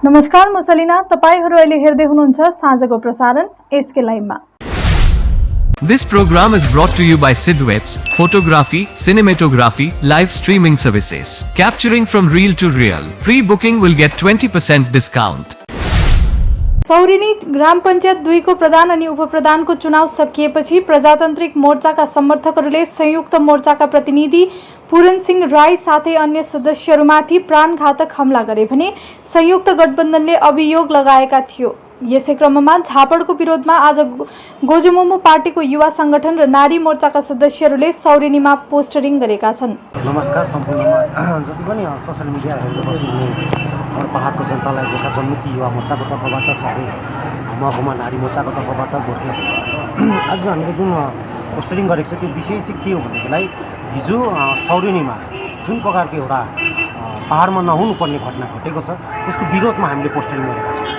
नमस्कार, म सलिना। तपाईहरु अहिले हेर्दै हुनुहुन्छ साँझको प्रसारण SK लाइभमा। This program is brought to you by Sidwebs, photography, cinematography, live streaming services. Capturing from real to real. Pre-booking will get 20% discount. Saureni ग्राम पञ्चायत 2 को प्रधान अनि उपप्रधानको चुनाव सकिएपछि प्रजातान्त्रिक मोर्चाका समर्थकहरूले संयुक्त मोर्चाका प्रतिनिधि पूरन सिंह राई साथै अन्य सदस्यहरूमाथि प्राणघातक हमला गरे भने संयुक्त गठबन्धनले अभियोग लगाएका थियो। यसै क्रममा झापडको विरोधमा आज गोजोमोमो पार्टीको युवा संगठन र नारी मोर्चाका सदस्यहरूले सौरेनीमा पोस्टरिङ गरेका छन्। नमस्कार सम्पूर्णमा जति पनि सोशल मिडिया हेरेर बस्नुहुने पहाडको जनतालाई गोर्खा जनमुक्ति युवा मोर्चाको तर्फबाट साथै महकुमा नारी मोर्चाको तर्फबाट गोर्खा आज हामीले जुन पोस्टरिङ गरेको छ त्यो विषय चाहिँ के हो भनेदेखिलाई हिजो सौरेनीमा जुन प्रकारको एउटा पहाडमा नहुनुपर्ने घटना घटेको छ त्यसको विरोधमा हामीले पोस्टरिङ गरेका छौँ।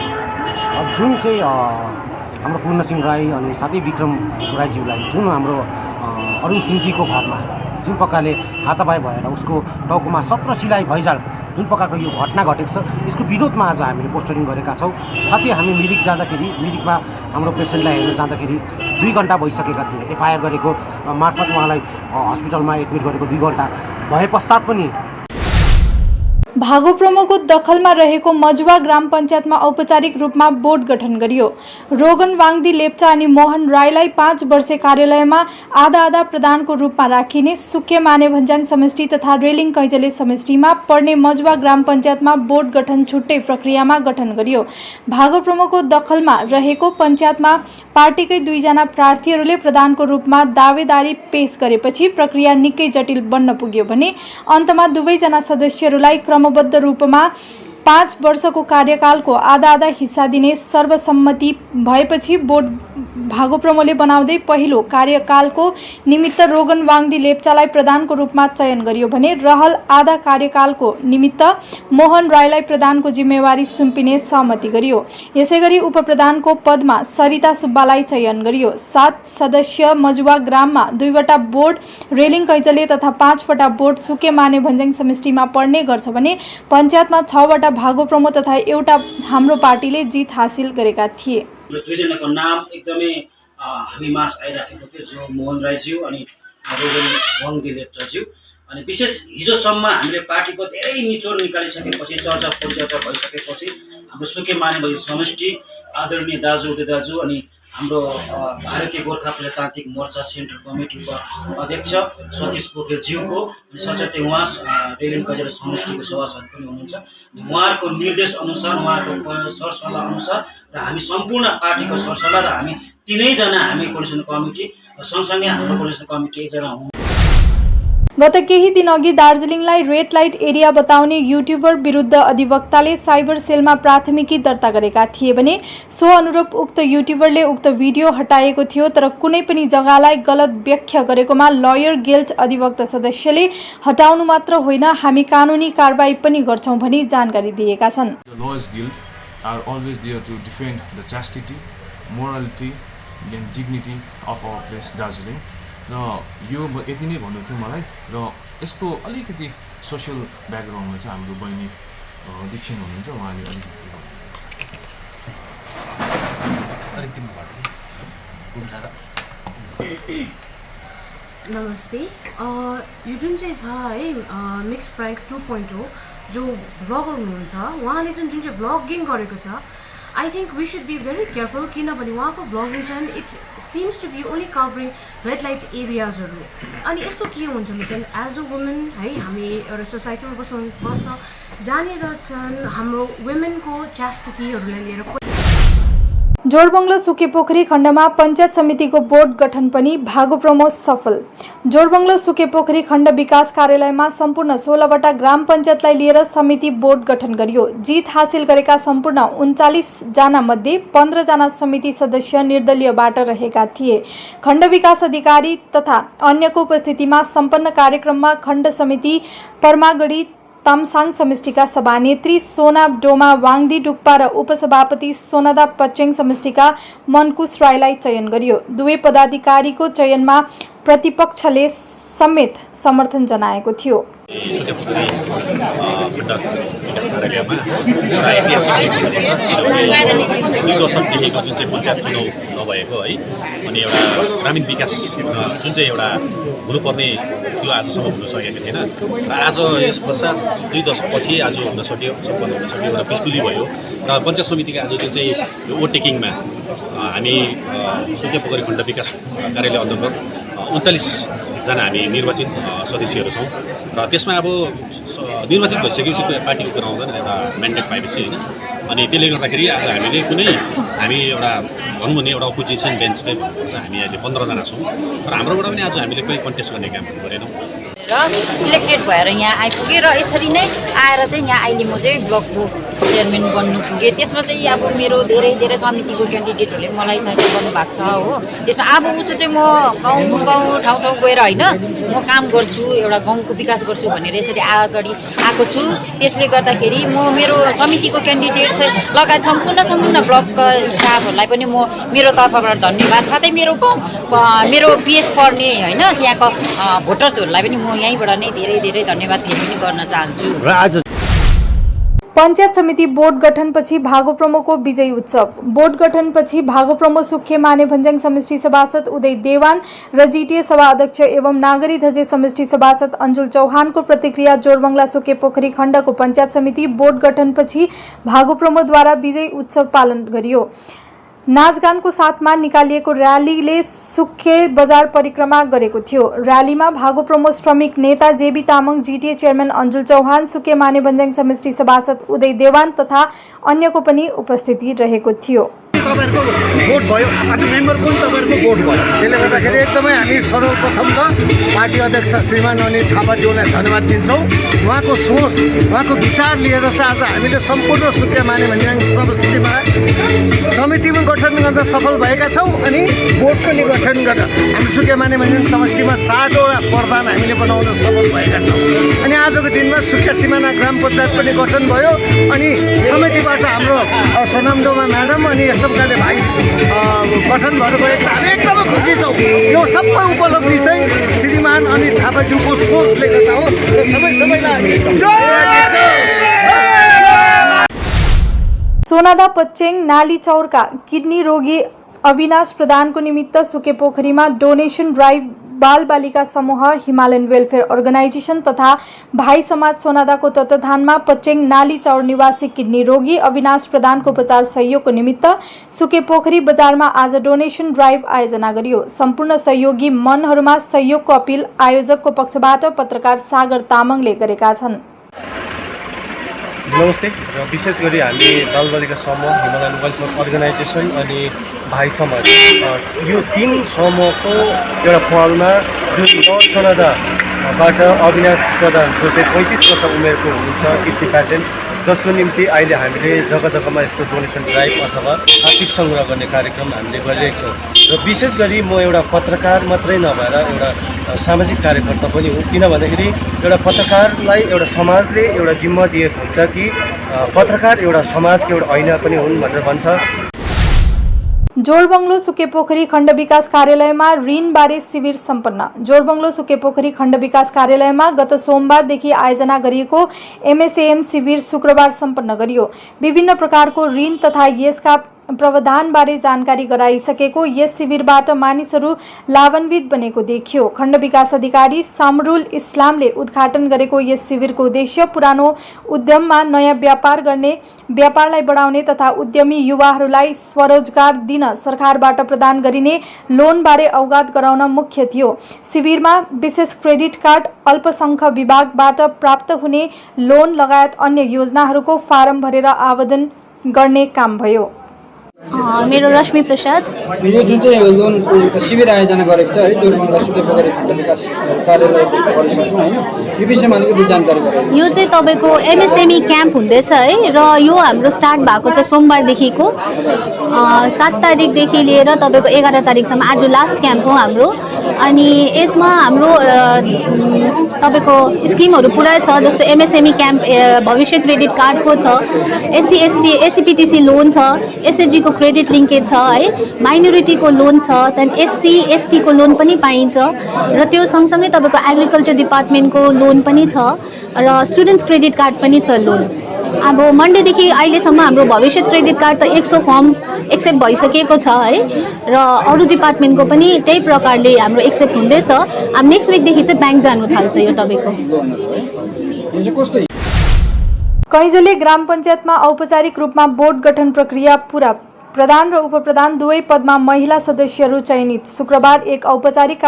जुन चाहिँ हाम्रो पूर्ण सिंह राई अनि साथै विक्रम राईज्यूलाई जुन हाम्रो अरुण सिंहजीको घरमा जुन प्रकारले हातापाई भएर उसको टाउकोमा 17 सिलाइ भइजाल जुन प्रकारको यो घटना घटेको छ यसको विरोधमा आज हामीले पोस्टरिङ गरेका छौँ। साथै हामी मिरिक जाँदाखेरि मिरिकमा हाम्रो पेसेन्टलाई हेर्न जाँदाखेरि 2 घण्टा भइसकेका थिए। एफआइआर गरेको मार्फत उहाँलाई हस्पिटलमा एडमिट गरेको 2 घण्टा भए पश्चात पनि भागो प्रमुखको दखलमा रहेको मजुवा ग्राम पञ्चायतमा औपचारिक रूपमा बोर्ड गठन गरियो। रोगन वाङदी लेप्चा अनि मोहन राईलाई 5 वर्षे कार्यालयमा आधा प्रधानको रूपमा राखिने सुके माने भन्ज्याङ समष्टि तथा रेलिङ कैजले समष्टिमा पर्ने मजुवा ग्राम पञ्चायतमा बोर्ड गठन छुट्टै प्रक्रियामा गठन गरियो। भागो प्रमुखको दखलमा रहेको पञ्चायतमा पार्टीकै 2 जना प्रार्थीहरूले प्रधानको रूपमा दावेदारी पेश गरेपछि प्रक्रिया निकै जटिल बन्न पुग्यो भने अन्तमा दुवैजना सदस्यहरूलाई क्रमबद्ध रूपमा 5 वर्षको कार्यकालको आधा हिस्सा दिने सर्वसम्मति भएपछि बोर्ड भागो प्रमुखले बनाउँदै पहिलो कार्यकालको निमित्त रोगन वाङदी लेप्चालाई प्रधानको रूपमा चयन गरियो भने रहल आधा कार्यकालको निमित्त मोहन राईलाई प्रधानको जिम्मेवारी सुम्पिने सहमति गरियो। यसैगरी उपप्रधानको पदमा सरिता सुब्बालाई चयन गरियो। 7 सदस्य मजुवा ग्राममा 2 वटा बोर्ड रेलिङ कैजले तथा 5 वटा बोर्ड सुके माने भन्ज्याङ समष्टिमा पर्ने गर्छ भने पञ्चायतमा 6 वटा भागो प्रमुख तथा एउटा हाम्रो पार्टीले जित हासिल गरेका थिए। दुईजनाको नाम एकदमै हामीमाझ आइराखेको थियो, जो मोहन राईज्यू अनि रोगन वाङदी लेप्चाज्यू। अनि विशेष हिजोसम्म हामीले पार्टीको धेरै निचोड निकालिसकेपछि चर्चा परिचर्चा भइसकेपछि हाम्रो सुके माने भन्ज्याङ समष्टि आदरणीय दाजु अनि हाम्रो भारतीय गोर्खा प्रजातान्त्रिक मोर्चा सेन्ट्रल कमिटीको अध्यक्ष सतीश पोखरेलज्यूको अनि साथसाथै उहाँ रेलिङ कैजले समष्टिको सभासद पनि हुनुहुन्छ। उहाँहरूको निर्देश अनुसार उहाँहरूको सरसल्लाह अनुसार र हामी सम्पूर्ण पार्टीको सरसल्लाह र हामी 3 जना हामी कोर्डिनेसन कमिटी सँगसँगै हाम्रो कोर्डिनेसन कमिटी एकजना हुँ। गत केही दिन अघि दार्जिलिङलाई रेड लाइट एरिया बताउने युट्युबर विरुद्ध अधिवक्ताले साइबर सेलमा प्राथमिकी दर्ता गरेका थिए भने सो अनुरूप उक्त युट्युबरले उक्त भिडियो हटाएको थियो। तर कुनै पनि जग्गालाई गलत व्याख्या गरेकोमा लयर गिल्ड अधिवक्ता सदस्यले हटाउनु मात्र होइन हामी कानुनी कारबाही पनि गर्छौं भनी जानकारी दिएका छन्। र यो यति नै भन्नु थियो मलाई। र यसको अलिकति सोशल ब्याकग्राउन्डमा चाहिँ हाम्रो बहिनी दीक्षित हुनुहुन्छ, उहाँले नमस्ते। यो जुन चाहिँ छ है मिक्स प्राङ्क 2.0 जो भ्लगर हुनुहुन्छ उहाँले जुन चाहिँ भ्लगिङ गरेको छ I think we should be very careful किनभने उहाँको भ्लगिङ चाहिँ it seems to be only covering red light एरियाजहरू। अनि यस्तो के हुन्छ भने चाहिँ एज अ वुमेन है हामी एउटा सोसाइटीमा बस्छ जहाँनिर चाहिँ हाम्रो वुमेनको च्यास्टिटीहरूलाई लिएर जोरबङ्गलो सुकेपोखरी खण्डमा पञ्चायत समितिको बोर्ड गठन पनि भागो प्रमुख सफल। जोरबङ्गलो सुकेपोखरी खण्ड विकास कार्यालयमा सम्पूर्ण 16 वटा ग्राम पञ्चायतलाई लिएर समिति बोर्ड गठन गरियो। जित हासिल गरेका सम्पूर्ण 39 जना मध्ये 15 जना समिति सदस्य निर्दलीयबाट रहेका थिए। खण्ड विकास अधिकारी तथा अन्यको उपस्थितिमा सम्पन्न कार्यक्रममा खण्ड समिति परमागढी तामसाङ समष्टिका सभानेत्री सोना डोमा वाङदी डुक्पा र उपसभापति सोनादा पचेङ समष्टिका मनकुश राईलाई चयन गरियो। दुवै पदाधिकारीको चयनमा प्रतिपक्षले समेत समर्थन जनाएको थियो। सुकेपोखरी खण्ड विकास कार्यालयमा एउटा ऐतिहासिक किनभने 2 दशकदेखिको जुन चाहिँ पञ्चायत चुनाव नभएको है अनि एउटा ग्रामीण विकास जुन चाहिँ एउटा हुनुपर्ने त्यो आजसम्म हुन सकेको थिएन र आज यस पश्चात 2 दशकपछि आज हुन सक्यो, सम्पन्न हुन सक्यो र पिसफुली भयो र पञ्चायत समितिका आज जुन चाहिँ ओभरटेकिङमा हामी सुकेपोखरी खण्ड विकास कार्यालय अन्तर्गत 39 जना हामी निर्वाचित सदस्यहरू छौँ र त्यसमा अब निर्वाचित भइसकेपछि त्यो पार्टीको कुरा आउँदैन, एउटा म्यान्डेट पाएपछि होइन। अनि त्यसले गर्दाखेरि आज हामी एउटा भनौँ भने एउटा अपोजिसन बेन्चले चाहिँ हामी अहिले 15 जना छौँ र हाम्रोबाट पनि आज हामीले कोही कन्टेस्ट गर्ने कामहरू गरेनौँ र इलेक्टेड भएर यहाँ आइपुगेँ र यसरी नै आएर चाहिँ यहाँ अहिले म चाहिँ ब्लकको चेयरम्यान बन्नु पुगेँ। त्यसमा चाहिँ अब मेरो धेरै समितिको क्यान्डिडेटहरूले मलाई सहायता गर्नुभएको छ हो। त्यसमा अब उसो चाहिँ म गाउँ ठाउँ गएर होइन म काम गर्छु, एउटा गाउँको विकास गर्छु भनेर यसरी अगाडि आएको छु। त्यसले गर्दाखेरि म मेरो समितिको क्यान्डिडेट लगायत सम्पूर्ण ब्लकका स्टाफहरूलाई पनि म मेरो तर्फबाट धन्यवाद, साथै मेरो पिएस पढ्ने होइन त्यहाँको भोटर्सहरूलाई पनि म यहीँबाट नै धेरै धन्यवाद पनि गर्न चाहन्छु। र आज पञ्चायत समिति बोर्ड गठनपछि भागोप्रमोको विजय उत्सव। बोर्ड गठनपछि भागोप्रमो सुखे माने भन्ज्याङ समष्टि सभासद उदय देवान र जिटिए सभा अध्यक्ष एवं नागरी धजे समष्टि सभासद अन्जुल चौहानको प्रतिक्रिया। जोरबङ्गला सुकेपोखरी खण्डको पञ्चायत समिति बोर्ड गठनपछि भागोप्रमोद्वारा विजय उत्सव पालन गरियो। नाचगानको साथमा निकालिएको र्यालीले सुखे बजार परिक्रमा गरेको थियो। र्यालीमा भागोप्रमो श्रमिक नेता जेबी तामाङ, जिटिए चेयरम्यान अन्जुल चौहान, सुके माने भन्ज्याङ समष्टि सभासद उदय देवान तथा अन्यको पनि उपस्थिति रहेको थियो। तपाईँहरूको भोट भयो, आज मेम्बर पनि तपाईँहरूको भोट भयो। त्यसले गर्दाखेरि एकदमै हामी सर्वप्रथम त पार्टी अध्यक्ष श्रीमान अनिल थापाज्यूलाई धन्यवाद दिन्छौँ। उहाँको सोच, उहाँको विचार लिएर चाहिँ आज हामीले सम्पूर्ण सुके माने भन्ज्याङ समष्टिमा समिति पनि गठन गर्न सफल भएका छौँ अनि बोर्ड पनि गठन गर्न हामी सुके माने भन्ज्याङ समष्टिमा 4वटा प्रधान हामीले बनाउन सफल भएका छौँ। अनि आजको दिनमा सुके सिमाना ग्राम पञ्चायत पनि गठन भयो अनि समितिबाट हाम्रो सोनामडोमा म्याडम अनि यस्तो प्रकारले भाइ गठन भएर गएको छ। हामी एकदमै खुसी छौँ। यो सबै उपलब्धि चाहिँ श्रीमान अनिल थापाज्यूको सोचले गर्दा हो र सबैलाई सोनादा पचेङ नाली चौरका किडनी रोगी अविनाश प्रधानको निमित्त सुकेपोखरीमा डोनेसन ड्राइभ बाल बालिका समूह, हिमालयन वेलफेयर अर्गनाइजेसन तथा भाइ समाज सोनादाको तत्वावधानमा पचेङ नाली चौर निवासी किडनी रोगी अविनाश प्रधानको उपचार सहयोगको निमित्त सुकेपोखरी बजारमा आज डोनेसन ड्राइभ आयोजना गरियो। सम्पूर्ण सहयोगी मनहरूमा सहयोगको अपिल आयोजकको पक्षबाट पत्रकार सागर तामाङले गरेका छन्। नमस्ते। र विशेष गरी हामी बालबालिका समूह, हिमालयन वेलफेयर अर्गनाइजेसन अनि भाइ समाज यो 3 समूहको एउटा पहलमा जुन सोनादाबाट अविनाश प्रधान जो चाहिँ 35 वर्ष उमेरको हुनुहुन्छ, किडनी पेसेन्ट, जसको निम्ति अहिले हामीले जग्गा-जग्गामा यस्तो डोनेसन ड्राइभ अथवा आर्थिक सङ्ग्रह गर्ने कार्यक्रम हामीले गरिरहेका छौँ। र विशेष गरी म एउटा पत्रकार मात्रै नभएर एउटा सामाजिक कार्यकर्ता पनि हुँ। किन भन्दाखेरि एउटा पत्रकारलाई एउटा समाजले एउटा जिम्मा दिएको हुन्छ कि पत्रकार एउटा समाजको एउटा ऐना पनि हुन् भनेर भन्छ। जोरबङ्गलो सुकेपोखरी खण्ड विकास कार्यालयमा ऋणबारे शिविर सम्पन्न। जोरबङ्गलो सुकेपोखरी खण्ड विकास कार्यालयमा गत सोमबारदेखि आयोजना गरिएको एमएसएम शिविर शुक्रबार सम्पन्न गरियो। विभिन्न प्रकारको ऋण तथा यसका प्रावधानबारे जानकारी गराइसकेको यस शिविरबाट मानिसहरू लाभान्वित बनेको देखियो। खण्ड विकास अधिकारी सामरुल इस्लामले उद्घाटन गरेको यस शिविरको उद्देश्य पुरानो उद्यममा नयाँ व्यापार गर्ने, व्यापारलाई बढाउने तथा उद्यमी युवाहरूलाई स्वरोजगार दिन सरकारबाट प्रदान गरिने लोनबारे अवगत गराउन मुख्य थियो। शिविरमा विशेष क्रेडिट कार्ड, अल्पसङ्ख्यक विभागबाट प्राप्त हुने लोन लगायत अन्य योजनाहरूको फारम भरेर आवेदन गर्ने काम भयो। मेरो रश्मि प्रसाद। यो जुन चाहिँ लोनको शिविर आयोजना गरेको छ है जोरबङ्गला सुकेपोखरी खण्ड विकास कार्यालयको परिसरमा हैन, यो विषयमा अलिकति जानकारी गराउनु। यो चाहिँ तपाईँको एमएसएमई क्याम्प हुँदैछ है र यो हाम्रो स्टार्ट भएको छ सोमबारदेखिको 7 तारिकदेखि लिएर तपाईँको 11 तारिकसम्म। आज लास्ट क्याम्प हो हाम्रो। अनि यसमा हाम्रो तपाईँको स्किमहरू पुरा छ, जस्तो एमएसएमई क्याम्प भविष्य क्रेडिट कार्डको छ, एससी एसटी एससीपीटीसी लोन छ, एसएचजीको क्रेडिट लिङ्केज छ है, माइनोरिटीको लोन छ, त्यहाँदेखि एससी एसटीको लोन पनि पाइन्छ र त्यो सँगसँगै तपाईँको एग्रिकल्चर डिपार्टमेन्टको लोन पनि छ र स्टुडेन्ट्स क्रेडिट कार्ड पनि छ लोन। अब मन्डेदेखि अहिलेसम्म हाम्रो भविष्य क्रेडिट कार्ड त 100 फर्म एक्सेप्ट भइसकेको छ है र अरू डिपार्टमेन्टको पनि त्यही प्रकारले हाम्रो एक्सेप्ट हुँदैछ। अब नेक्स्ट विकदेखि चाहिँ ब्याङ्क जानु थाल्छ यो तपाईँको। कैजले ग्राम पञ्चायतमा औपचारिक रूपमा बोर्ड गठन प्रक्रिया पूरा। प्रधान र उपप्रधान दुवै पदमा महिला सदस्यहरू चयनित। शुक्रबार एक औपचारिक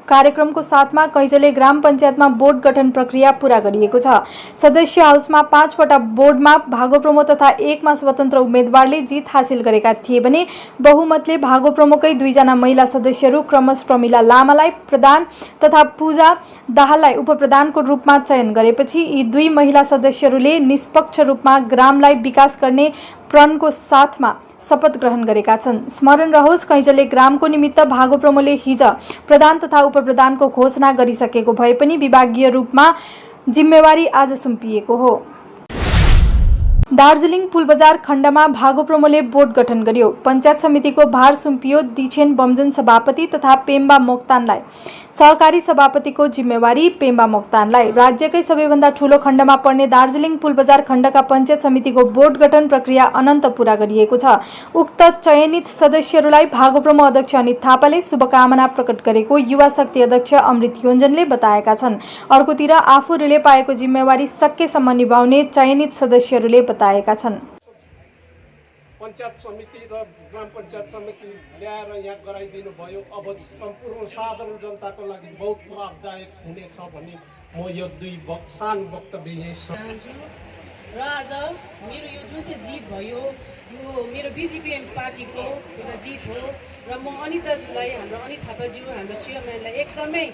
कार्यक्रमको साथमा कैजले ग्राम पञ्चायतमा बोर्ड गठन प्रक्रिया पूरा गरिएको छ। सदस्य हाउसमा 5 वटा बोर्डमा भागोप्रमो तथा 1 मा स्वतन्त्र उम्मेदवारले जित हासिल गरेका थिए भने बहुमतले भागोप्रमोकै 2 जना महिला सदस्यहरू क्रमशः प्रमिला लामालाई प्रधान तथा पूजा दाहाललाई उपप्रधानको रूपमा चयन गरेपछि यी 2 महिला सदस्यहरूले निष्पक्ष रूपमा ग्रामलाई विकास गर्ने प्रणको साथमा शपथ ग्रहण गरेका छन्। स्मरण रहोस्, कैजले ग्रामको निमित्त भागोप्रमोले हिज प्रधान तथा उपप्रधानको घोषणा गरिसकेको भए पनि विभागीय रूपमा जिम्मेवारी आज सुम्पिएको हो। दार्जिलिङ पुलबजार खण्डमा भागोप्रमोले बोर्ड गठन गर्यो। पञ्चायत समितिको भार सुम्पियो दिछेन बमजन सभापति तथा पेम्बा मोक्तानलाई। सहकारी सभापतिको जिम्मेवारी पेम्बा मोक्तानलाई। राज्यकै सबैभन्दा ठूलो खण्डमा पर्ने दार्जिलिङ पुलबजार खण्डका पञ्चायत समितिको बोर्ड गठन प्रक्रिया अनन्त पूरा गरिएको छ। उक्त चयनित सदस्यहरूलाई भागोप्रमो अध्यक्ष अनित थापाले शुभकामना प्रकट गरेको युवा शक्ति अध्यक्ष अमृत योञ्जनले बताएका छन्। अर्कोतिर आफूहरूले पाएको जिम्मेवारी सकेसम्म निभाउने चयनित सदस्यहरूले बताएका छन्। पञ्चायत समिति र ग्राम पञ्चायत समिति ल्याएर यहाँ गराइदिनु भयो। अब सम्पूर्ण साधारण जनताको लागि बहुत लाभदायक हुनेछ भन्ने म यो 2 सानो वक्तव्य यही चाहन्छु। र आज मेरो यो जुन चाहिँ जित भयो यो मेरो बिजिपिएम पार्टीको एउटा जित हो र म अनित दाजुलाई, हाम्रो अनित थापाज्यू, हाम्रो चेयरम्यानलाई एकदमै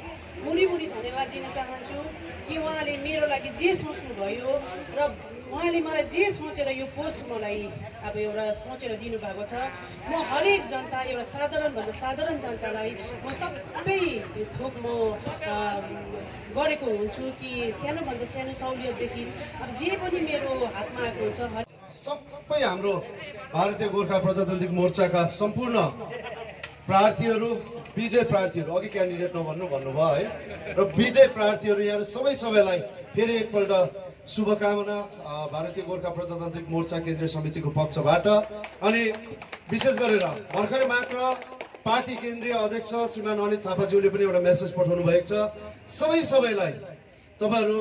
मुरी धन्यवाद दिन चाहन्छु कि उहाँले मेरो लागि जे सोच्नु भयो र उहाँले मलाई जे सोचेर यो पोस्ट मलाई अब एउटा सोचेर दिनुभएको छ। म हरेक जनता, एउटा साधारणभन्दा साधारण जनतालाई म सबै थोक म गरेको हुन्छु कि सानोभन्दा सानो सहुलियतदेखि अब जे पनि मेरो हातमा आएको हुन्छ। सबै हाम्रो भारतीय गोर्खा प्रजातान्त्रिक मोर्चाका सम्पूर्ण प्रार्थीहरू, विजय प्रार्थीहरू, अघि क्यान्डिडेट भन्नुभयो है, र विजय प्रार्थीहरू यहाँ सबैलाई फेरि एकपल्ट शुभकामना भारतीय गोर्खा प्रजातान्त्रिक मोर्चा केन्द्रीय समितिको पक्षबाट। अनि विशेष गरेर भर्खरै मात्र पार्टी केन्द्रीय अध्यक्ष श्रीमान अनित थापाज्यूले पनि एउटा मेसेज पठाउनु भएको छ। सबैलाई तपाईहरु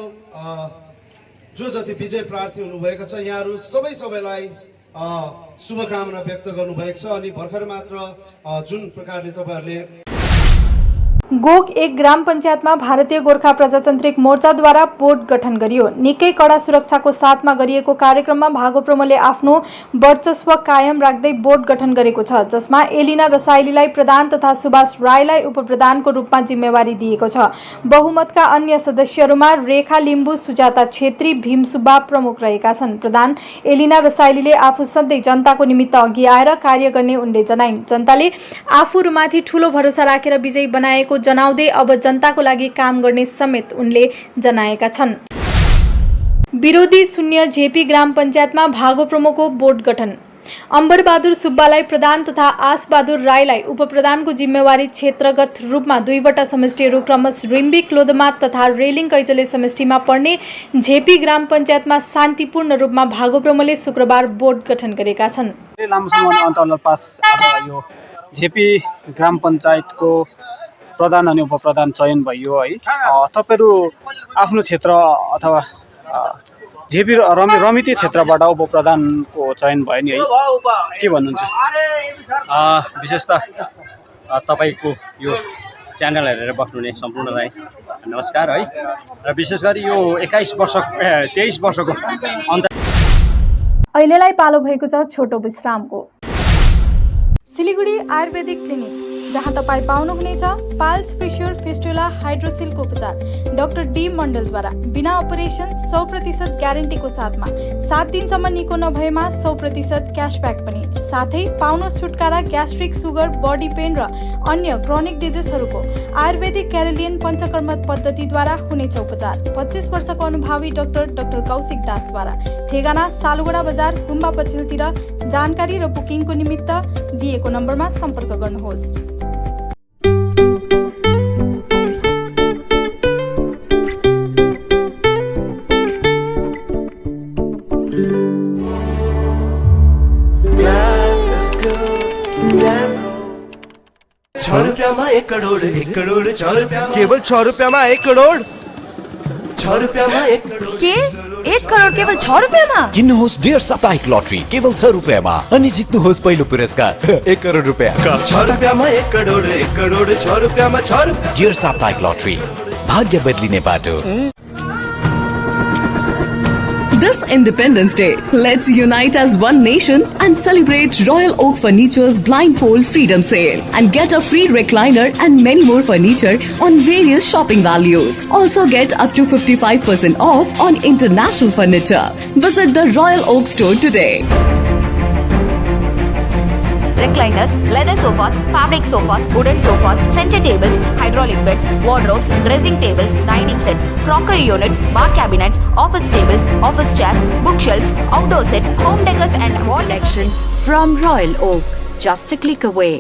जो जति विजय प्रार्थी हुनुभएको छ यहाँहरु सबैलाई शुभकामना व्यक्त गर्नुभएको छ। अनि भर्खरै मात्र जुन प्रकारले तपाईहरुले गोक एक ग्राम पञ्चायतमा भारतीय गोर्खा प्रजातान्त्रिक मोर्चाद्वारा बोर्ड गठन गरियो। निकै कडा सुरक्षाको साथमा गरिएको कार्यक्रममा भागोप्रमोले आफ्नो वर्चस्व कायम राख्दै बोर्ड गठन गरेको छ, जसमा एलिना रसाइलीलाई प्रधान तथा सुभाष राईलाई उपप्रधानको रूपमा जिम्मेवारी दिएको छ। बहुमतका अन्य सदस्यहरूमा रेखा लिम्बू, सुजाता छेत्री, भीम सुब्बा प्रमुख रहेका छन्। प्रधान एलिना रसाइलीले आफू सधैँ जनताको निमित्त अघि आएर कार्य गर्ने उनले जनाइन्। जनताले आफूहरूमाथि ठूलो भरोसा राखेर विजयी बनाएको जनाउँदै अब जनताको लागि काम गर्ने समेत उनले जनाएका छन्। विरोधी शून्य झेपी ग्राम पञ्चायतमा भागोप्रमोको बोर्ड गठन। अम्बरबहादुर सुब्बालाई प्रधान तथा आसबहादुर राईलाई उपप्रधानको जिम्मेवारी क्षेत्रगत रूपमा 2 वटा समष्टिहरू क्रमशः रिम्बिक, लोधमात तथा रेलिङ कैजले समष्टिमा पर्ने झेपी ग्राम पञ्चायतमा शान्तिपूर्ण रूपमा भागोप्रमोले शुक्रबार बोर्ड गठन गरेका छन्। लामो समय अन्तर्गत पास यो झेपी ग्राम पञ्चायतको प्रधान अनि उपप्रधान चयन भयो है। तपाईहरु आफ्नो क्षेत्र अथवा झेपी रमिती क्षेत्रबाट उपप्रधानको चयन भयो नि है, के भन्नुहुन्छ? विशेषतः तपाईको यो च्यानल हेरेर बस्नुहुने सम्पूर्णलाई नमस्कार है। र विशेष गरी यो 23 वर्षको अहिलेलाई पालो भएको छ छोटो विश्रामको। सिलिगुडी आयुर्वेदिक क्लिनिक, जहाँ तपाईँ पाउनुहुनेछ पाल्स फिस्योर फिस्टुला हाइड्रोसिलको उपचार डाक्टर डी मण्डलद्वारा बिना अपरेसन 100% ग्यारेन्टीको साथमा 7 दिनसम्म निको नभएमा 100% क्यासब्याक पनि। साथै पाउनुहोस् छुटकारा ग्यास्ट्रिक, सुगर, बडी पेन र अन्य क्रोनिक डिजिजहरूको आयुर्वेदिक क्यारेलियन पञ्चकर्म पद्धतिद्वारा हुनेछ उपचार। 25 वर्षको अनुभवी डाक्टर कौशिक दासद्वारा। ठेगाना सालुगडा बजार, गुम्बा पछिल्तिर। जानकारी र बुकिङको निमित्त दिएको नम्बरमा सम्पर्क गर्नुहोस्। ₹6 1 करोड, 1 करोड ₹6 केवल ₹6 1 करोड, ₹6 1 करोड के 1 करोड केवल ₹6 किन्नुहोस् डियर साप्ताहिक लटरी केवल ₹6 अनि जित्नुहोस् पहिलो पुरस्कार ₹1 करोड। ₹6 1 करोड, 1 करोड ₹6 डियर साप्ताहिक लटरी, भाग्य बदलिने बाटो। This Independence Day, let's unite as one nation and celebrate Royal Oak Furniture's Blindfold Freedom Sale and get a free recliner and many more furniture on various shopping values. Also get up to 55% off on international furniture. Visit the Royal Oak store today. Recliners, leather sofas, fabric sofas, wooden sofas, center tables, hydraulic beds, wardrobes, dressing tables, dining sets, crockery units, bar cabinets, office tables, office chairs, bookshelves, outdoor sets, home decors and wall action from Royal Oak. Just a click away.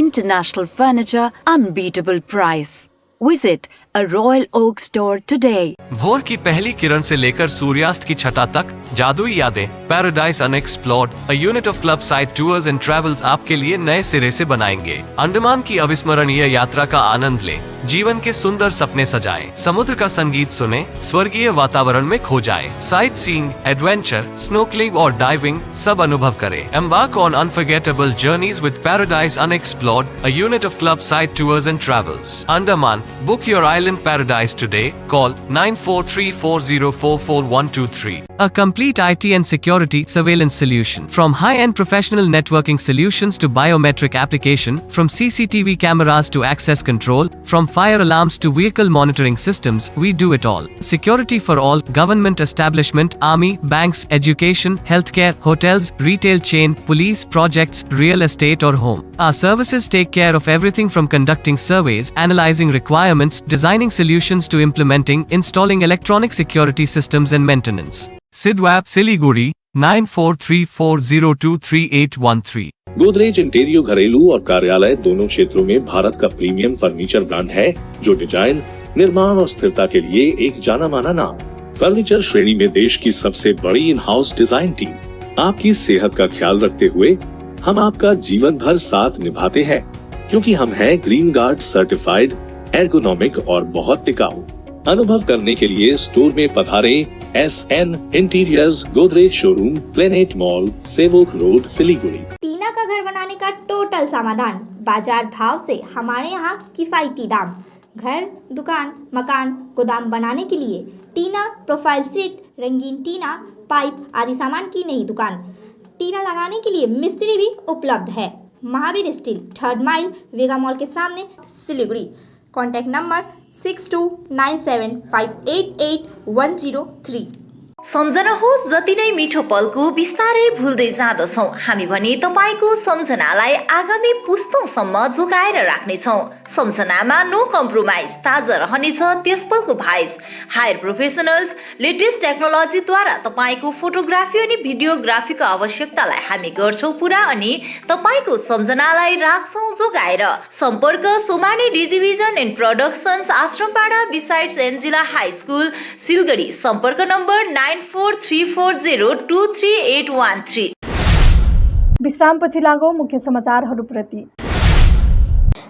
International furniture, unbeatable price. Visit a Royal Oak store today. भोर की पहली किरण से लेकर सूर्यास्त की छटा तक जादुई यादें, paradise unexplored, a unit of club side tours and travels आपके लिए नए सिरे से बनाएंगे। अंडमान की अविस्मरणीय यात्रा का आनंद लें, जीवन के सुंदर सपने सजाएं, समुद्र का संगीत सुने, स्वर्गीय वातावरण में खो जाएं, साइट सीइंग, एडवेंचर, स्नोकलिंग और डाइविंग सब अनुभव करें। Embark on unforgettable journeys with paradise unexplored, a unit of club side tours and travels, Andaman. Book your island paradise today. Call 9434044123. A complete IT and security surveillance solution. From high-end professional networking solutions to biometric application, from CCTV cameras to access control, from fire alarms to vehicle monitoring systems, we do it all. Security for all, government establishment, army, banks, education, healthcare, hotels, retail chain, police, projects, real estate or home. Our services take care of everything from conducting surveys, analyzing requirements, designing solutions to implementing, installing electronic security systems and maintenance. Sidwap Siliguri 9434023813. Godrej इंटीरियो घरेलू और कार्यालय दोनों क्षेत्रों में भारत का premium furniture brand है, जो design, निर्माण और स्थिरता के लिए एक जाना माना नाम। फर्नीचर श्रेणी में देश की सबसे बड़ी इन हाउस डिजाइन टीम। आपकी सेहत का ख्याल रखते हुए हम आपका जीवन भर साथ निभाते हैं, क्योंकि हम हैं ग्रीन गार्ड सर्टिफाइड, एर्गोनॉमिक और बहुत टिकाऊ। अनुभव करने के लिए स्टोर में पधारें। SN interiors, Godrej showroom, planet mall, Sevoke road, Siliguri. टीना का घर बनाने का टोटल समाधान, बाजार भाव से हमारे यहाँ किफायती दाम। घर, दुकान, मकान, गोदाम बनाने के लिए टीना, प्रोफाइल सीट, रंगीन टीना, पाइप आदि सामान की नई दुकान। टीना लगाने के लिए मिस्त्री भी उपलब्ध है। महावीर स्टील, 3rd माइल, वेगा मॉल के सामने, सिलीगुड़ी। Contact number 6297588103। सम्झनुहोस्, जति नै मिठो पलको बिस्तारै भुल्दै जाँदछौँ हामी भने तपाईँको सम्झनालाई आगामी पुस्तौँसम्म जोगाएर राख्नेछौँ। सम्झनामा नो कम्प्रोमाइज, ताजा रहनेछ त्यस पलको भाइब्स। हायर प्रोफेसनल्स, लेटेस्ट टेक्नोलोजीद्वारा तपाईँको फोटोग्राफी अनि भिडियोग्राफीको आवश्यकतालाई हामी गर्छौँ पुरा अनि तपाईँको सम्झनालाई राख्छौँ जोगाएर। सम्पर्क Somani digivision and productions, Ashrampara besides Angela high school, Silgadhi. सम्पर्क नम्बर 9434023813। विश्रामपछि लागौँ मुख्य समाचारहरूप्रति।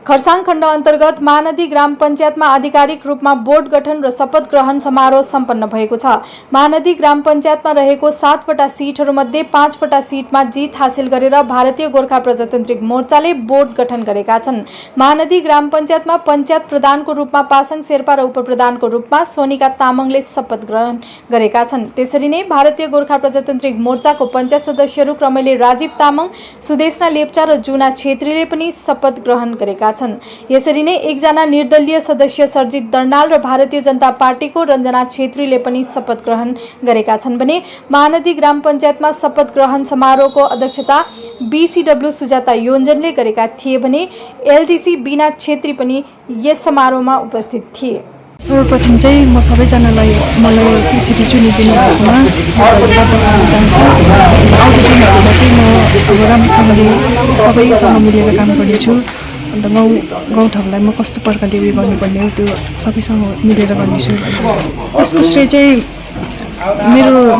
खरसाङ खण्ड अन्तर्गत महानदी ग्राम पञ्चायतमा आधिकारिक रूपमा बोर्ड गठन र शपथ ग्रहण समारोह सम्पन्न भएको छ। महानदी ग्राम पञ्चायतमा रहेको 7वटा सिटहरूमध्ये 5वटा सिटमा जित हासिल गरेर भारतीय गोर्खा प्रजातान्त्रिक मोर्चाले बोर्ड गठन गरेका छन्। महानदी ग्राम पञ्चायतमा पञ्चायत प्रधानको रूपमा पासाङ शेर्पा र उपप्रधानको रूपमा सोनिका तामाङले शपथ ग्रहण गरेका छन्। त्यसरी नै भारतीय गोर्खा प्रजातान्त्रिक मोर्चाको पञ्चायत सदस्यहरू क्रमैले राजीव तामाङ, सुदेशना लेप्चा र जुना छेत्रीले पनि शपथ ग्रहण गरेका छन्। यसरी नै एकजना निर्दलीय सदस्य सर्जित दर्नाल र भारतीय जनता पार्टीको रञ्जना छेत्रीले पनि शपथ ग्रहण गरेका छन् भने महानदी ग्राम पञ्चायतमा शपथ ग्रहण समारोहको अध्यक्षता बीसीडब्ल्यू सुजाता योन्जनले गरेका थिए भने एलडीसी बीना छेत्री पनि यस समारोहमा उपस्थित थिए। सर्वप्रथम चाहिँ म सबैजनालाई मलाई पिसिटी चुनिदिनु भएकोमा चाहन्छु। आउँदो दिनहरूमा चाहिँ म अब राम्रोसँगले सबैसँग मिलेर काम गर्नेछु। अन्त गाउँठाउँलाई म कस्तो प्रकारले उयो गर्नुपर्ने हो त्यो सबैसँग मिलेर गर्नेछु। यसको श्रेय चाहिँ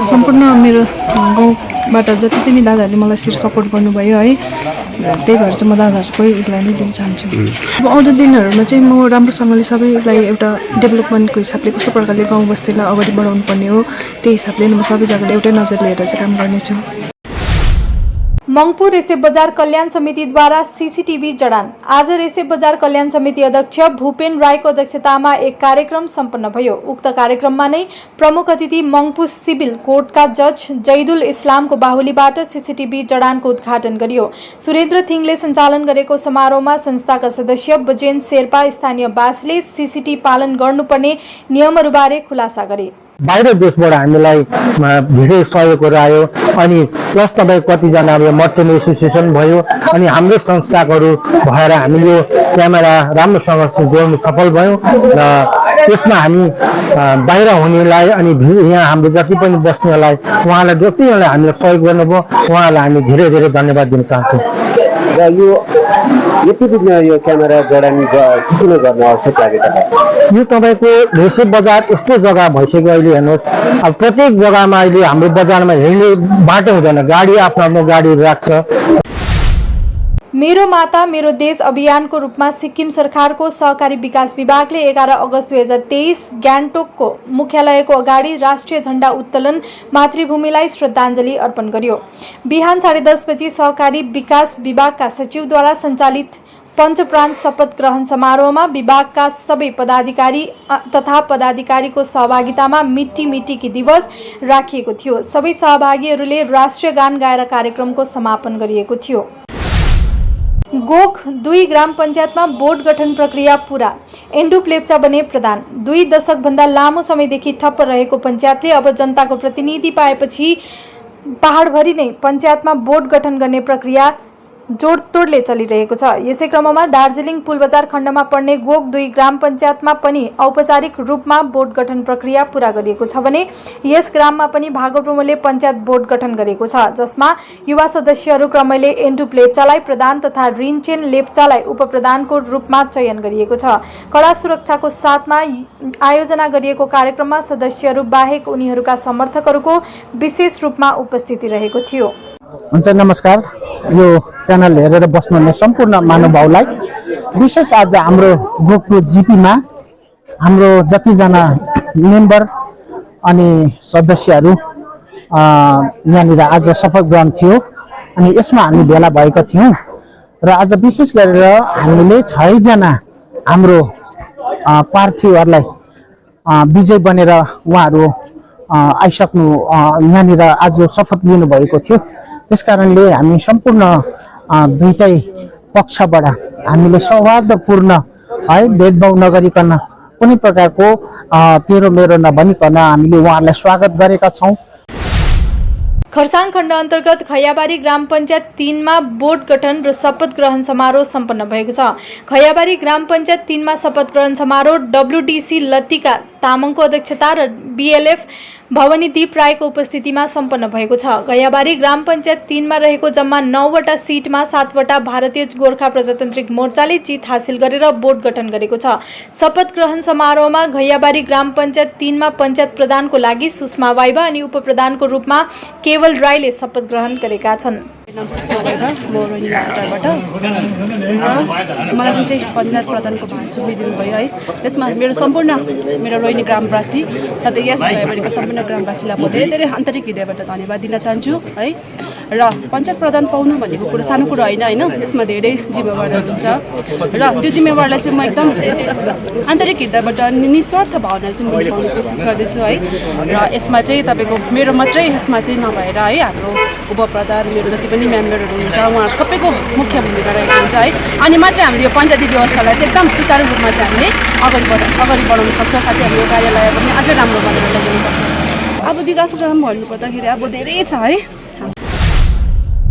सम्पूर्ण मेरो गाउँबाट जति पनि दादाहरूले मलाई सपोर्ट गर्नुभयो है, त्यही भएर चाहिँ म दादाहरूकै उसलाई नै दिन चाहन्छु। अब आउँदो दिनहरूमा चाहिँ म राम्रोसँगले सबैलाई एउटा डेभलपमेन्टको हिसाबले कस्तो प्रकारले गाउँ बस्तीलाई अगाडि बढाउनु पर्ने हो त्यही हिसाबले म सबै जग्गाले एउटै नजर लिएर चाहिँ काम गर्नेछु। मङ्पु रेसेप बजार कल्याण समितिद्वारा सीसीटीभी जडान। आज रेसेप बजार कल्याण समिति अध्यक्ष भूपेन राईको अध्यक्षतामा एक कार्यक्रम सम्पन्न भयो। उक्त कार्यक्रममा नै प्रमुख अतिथि मङ्पु सिभिल कोर्टका जज जैदुल इस्लामको बाहुलीबाट सीसीटीभी जडानको उद्घाटन गरियो। सुरेन्द्र थिङले सञ्चालन गरेको समारोहमा संस्थाका सदस्य बजेन शेर्पा स्थानीयवासीले सीसीटीभी पालन गर्नुपर्ने नियमहरूबारे खुलासा गरे। बाहिर देशबाट हामीलाई धेरै सहयोगहरू आयो अनि प्लस तपाईँ कतिजना अब मर्चेन्ट एसोसिएसन भयो अनि हाम्रो संस्थाहरू भएर हामीले यो क्यामेरा राम्रोसँग जोड्नु सफल भयो र त्यसमा हामी बाहिर हुनेलाई अनि यहाँ हाम्रो जति पनि बस्नेलाई उहाँलाई जतिलाई हामीले सहयोग गर्नुभयो उहाँलाई हामी धेरै धेरै धन्यवाद दिन चाहन्छौँ। र यो यति दिन यो क्यामेरा जडान किन गर्न आवश्यक लागेको यो तपाईँको रेसेप बजार यस्तो जग्गा भइसक्यो अहिले हेर्नुहोस्। अब प्रत्येक जग्गामा अहिले हाम्रो बजारमा हिँड्ने बाटो हुँदैन, गाडी आफ्नो आफ्नो गाडी राख्छ। मेरो माता मेरो देश अभियानको रूपमा सिक्किम सरकारको सहकारी विकास विभागले 11 अगस्त 2023 गान्तोकको मुख्यालयको अगाडि राष्ट्रिय झण्डा उत्तोलन मातृभूमिलाई श्रद्धाञ्जली अर्पण गर्यो। बिहान 10:30 बजी सहकारी विकास विभागका सचिवद्वारा सञ्चालित पञ्चप्राण शपथ ग्रहण समारोहमा विभागका सबै पदाधिकारी तथा पदाधिकारीको सहभागितामा मिट्टी मिट्टी की दिवस राखिएको थियो। सबै सहभागीहरूले राष्ट्रिय गान गाएर कार्यक्रमको समापन गरिएको थियो। गोख 2 ग्राम पञ्चायतमा बोर्ड गठन प्रक्रिया पूरा। एन्डुप लेप्चा बने प्रधान। 2 दशकभन्दा लामो समयदेखि ठप्प रहेको पञ्चायतले अब जनताको प्रतिनिधि पाएपछि पहाडभरि नै पञ्चायतमा बोर्ड गठन गर्ने प्रक्रिया जोडतोडले चलिरहेको छ। यसै क्रममा दार्जिलिङ पुलबजार खण्डमा पर्ने गोख 2 ग्राम पञ्चायतमा पनि औपचारिक रूपमा बोर्ड गठन प्रक्रिया पूरा गरिएको छ भने यस ग्राममा पनि भागो प्रमुखले पञ्चायत बोर्ड गठन गरेको छ, जसमा युवा सदस्यहरू क्रमैले एन्डुप लेप्चालाई प्रधान तथा रिन्चेन लेप्चालाई उपप्रधानको रूपमा चयन गरिएको छ। कडा सुरक्षाको साथमा आयोजना गरिएको कार्यक्रममा सदस्यहरू बाहेक उनीहरूका समर्थकहरूको विशेष रूपमा उपस्थिति रहेको थियो। हुन्छ, नमस्कार। यो च्यानल हेरेर बस्नुहुने सम्पूर्ण महानुभावलाई विशेष आज हाम्रो गोखको जिपीमा हाम्रो जतिजना मेम्बर अनि सदस्यहरू यहाँनिर आज शपथ ग्रहण थियो अनि यसमा हामी भेला भएका थियौँ र आज विशेष गरेर हामीले 6 जना हाम्रो प्रार्थीहरूलाई विजय बनेर उहाँहरू आइसक्नु यहाँनिर आज शपथ लिनु भएको थियो। त्यसकारणले हामी सम्पूर्ण दुईटै पक्षबाट हामीले सौहार्दपूर्ण है भेदभाव नगरिकन कुनै प्रकारको तेरो मेरो नभनिकन हामीले उहाँहरूलाई स्वागत गरेका छौँ। खरसाङ खण्ड अन्तर्गत खैयाबारी ग्राम पञ्चायत 3 मा बोर्ड गठन र शपथ ग्रहण समारोह सम्पन्न भएको छ। खैयाबारी ग्राम पञ्चायत 3 मा शपथ ग्रहण समारोह डब्ल्युडीसी लतिका तामाङको अध्यक्षता र बीएलएफ भवानी दीप राईको उपस्थितिमा सम्पन्न भएको छ। खैयाबारी ग्राम पञ्चायत 3 मा रहेको जम्मा 9वटा सिटमा 7वटा भारतीय गोर्खा प्रजातान्त्रिक मोर्चाले जित हासिल गरेर बोर्ड गठन गरेको छ। शपथ ग्रहण समारोहमा खैयाबारी ग्राम पञ्चायत 3 मा पञ्चायत प्रधानको लागि सुषमा वाइबा अनि उपप्रधानको रूपमा केवल राईले शपथ ग्रहण गरेका छन्। नाम सुषमा गैबा, म रोहिणी लास्टारबाट। मलाई जुन चाहिँ पञ्चायत प्रधानको भान्सु दिनुभयो है, त्यसमा मेरो सम्पूर्ण मेरो रोहिणी ग्रामवासी साथै यस भैयाबारीको सम्पूर्ण ग्रामवासीलाई म धेरै धेरै आन्तरिक हृदयबाट धन्यवाद दिन चाहन्छु है। र पञ्चायत प्रधान पाउनु भनेको कुरो सानो कुरो होइन होइन, यसमा धेरै जिम्मेवारहरू हुन्छ र त्यो जिम्मेवारलाई चाहिँ म एकदम आन्तरिक हृदयबाट निस्वार्थ भावनाले चाहिँ म निभाउने कोसिस गर्दैछु है। र यसमा चाहिँ तपाईँको मेरो मात्रै यसमा चाहिँ नभएर है, हाम्रो उपप्रधान मेरो जति पनि मेम्बरहरू हुनुहुन्छ उहाँहरू सबैको मुख्य भूमिका रहेको हुन्छ है। अनि मात्रै हामीले यो पञ्चायती व्यवस्थालाई चाहिँ एकदम सुचारू रूपमा चाहिँ हामीले अगाडि बढाउन सक्छौँ, साथै हाम्रो कार्यालय पनि अझै राम्रो बनेर लैजान सक्छौँ। अब विकासको काम भन्नुपर्दाखेरि अब धेरै छ है।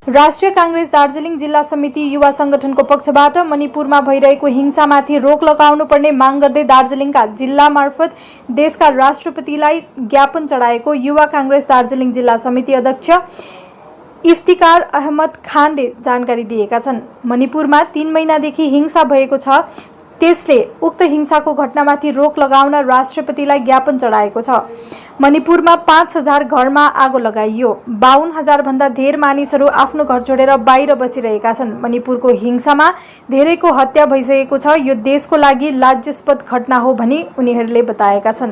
राष्ट्रिय कांग्रेस दार्जिलिङ जिल्ला समिति युवा संगठनको पक्षबाट मणिपुरमा भइरहेको हिंसामाथि रोक लगाउनु पर्ने माग गर्दै दार्जिलिङका जिल्ला मार्फत देशका राष्ट्रपतिलाई ज्ञापन चढाएको युवा कांग्रेस दार्जिलिङ जिल्ला समिति अध्यक्ष इफ्तिकार अहमद खानले जानकारी दिएका छन्। मणिपुरमा 3 महिनादेखि हिंसा भएको छ, त्यसले उक्त हिंसाको घटनामाथि रोक लगाउन राष्ट्रपतिलाई ज्ञापन चढाएको छ। मणिपुरमा 5000 घरमा आगो लगाइयो, 52,000 भन्दा धेर मानिसहरू आफ्नो घर छोडेर बाहिर बसिरहेका छन्। मणिपुरको हिंसामा धेरैको हत्या भइसकेको छ, यो देशको लागि लाज्यास्पद घटना हो भनी उनीहरूले बताएका छन्।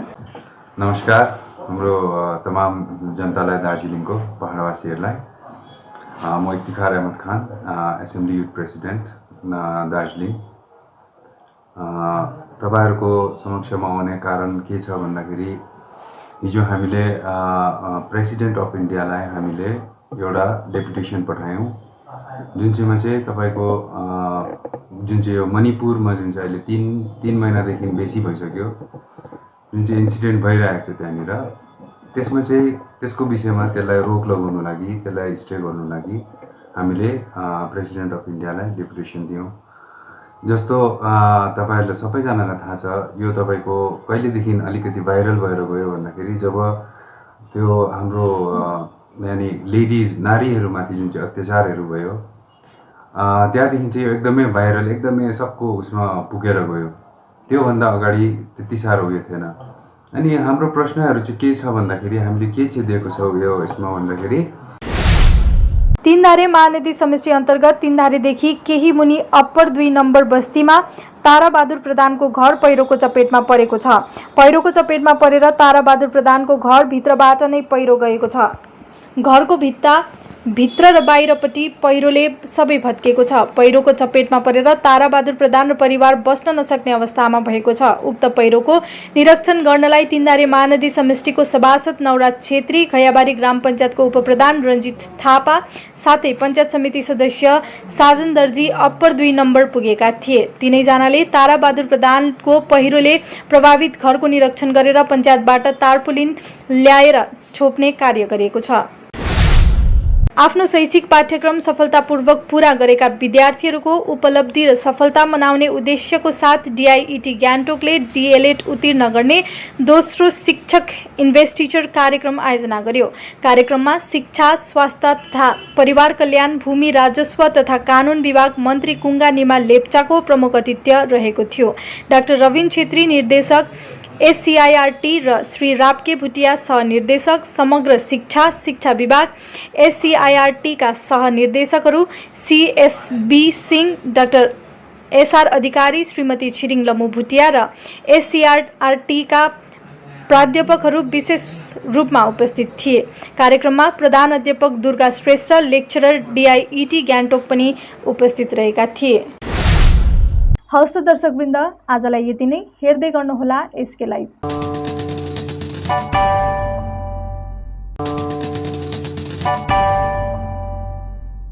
नमस्कार हाम्रो तमाम जनतालाई, दार्जिलिङको पहाडवासीहरूलाई म इफ्तिखार अहमद खान, एसेम्ब्ली युथ प्रेसिडेन्ट दार्जिलिङ। तपाईहरुको समक्षमा आउने कारण के छ भन्दाखेरि हिजो हामीले प्रेसिडेन्ट अफ इन्डियालाई हामीले एउटा डेपुटेसन पठायौं, जुन चाहिँमा चाहिँ तपाईको जुन चाहिँ यो मणिपुरमा जुन चाहिँ अहिले 3 महिनादेखि बेसी भइसक्यो जुन चाहिँ इन्सिडेन्ट भइरहेको छ त्यहाँनिर, त्यसमा चाहिँ त्यसको विषयमा त्यसलाई रोक लगाउनु लागि, त्यसलाई स्टे गर्नु लागि हामीले प्रेसिडेन्ट अफ इन्डियालाई डेपुटेसन दियौं। जस्तो तपाईहरुले सबैजनालाई थाहा छ, यो तपाईको कहिलेदेखि अलिकति भाइरल भएर गयो भन्दाखेरि जब त्यो हाम्रो यानी लेडिज नारीहरुमाथि जुन चाहिँ अत्याचारहरू भयो त्यहाँदेखि चाहिँ एकदमै भाइरल, एकदमै सबको उसमा पुगेर गयो। त्यो भन्दा अगाडि त्यति साह्रो उयो थिएन। अनि हाम्रो प्रश्नहरू चाहिँ के छ भन्दाखेरि हामीले के चाहिँ दिएको छौं यो यसमा भन्दाखेरि तीनधारे महानदी समष्टि अन्तर्गत तीनधारेदेखि केही मुनि अप्पर 2 नम्बर बस्तीमा ताराबहादुर प्रधानको घर पहिरोको चपेटमा परेको छ। पहिरोको चपेटमा परेर ताराबहादुर प्रधानको घर भित्रबाट नै पहिरो गएको छ। घरको भित्र र बाहिरपट्टि पहिरोले सबै भत्केको छ। पहिरोको चपेटमा परेर ताराबहादुर प्रधान र परिवार बस्न नसक्ने अवस्थामा भएको छ। उक्त पहिरोको निरीक्षण गर्नलाई तीनधारे महानदी समष्टिको सभासद नवराज छेत्री, खैयाबारी ग्राम पञ्चायतको उपप्रधान रञ्जित थापा साथै पञ्चायत समिति सदस्य साजन दर्जी अप्पर 2 नम्बर पुगेका थिए। तीनैजनाले ताराबहादुर प्रधानको पहिरोले प्रभावित घरको निरीक्षण गरेर पञ्चायतबाट तारपुलिन ल्याएर छोप्ने कार्य गरेको छ। आफ्नो शैक्षिक पाठ्यक्रम सफलतापूर्वक पूरा गरेका विद्यार्थीहरूको उपलब्धि र सफलता मनाउने उद्देश्यको साथ डिआइइटी गान्तोकले डीएलएड उत्तीर्ण गर्ने दोस्रो शिक्षक इन्भेस्टिचर कार्यक्रम आयोजना गर्यो। कार्यक्रममा शिक्षा, स्वास्थ्य तथा परिवार कल्याण, भूमि, राजस्व तथा कानुन विभाग मन्त्री कुङ्गा निमा लेप्चाको प्रमुख अतिथि रहेको थियो। डाक्टर रविन छेत्री निर्देशक एससीआईआरटी र श्री रापके भुटिया सहनिर्देशक समग्र शिक्षा विभाग एससीआईआरटी का सहनिर्देशकहरू सीएसबी सिंह, डाक्टर एसआर अधिकारी, श्रीमती छिरिङ लमु भुटिया र एससीआईआरटी का प्राध्यापकहरू विशेष रूपमा उपस्थित थिए। कार्यक्रममा प्रधान अध्यापक दुर्गा श्रेष्ठ, लेक्चरर डिआइइटी गान्तोक पनि उपस्थित रहेका थिए। हवस् त दर्शकवृन्द, आजलाई यति नै। हेर्दै गर्नुहोला एसके लाइभ।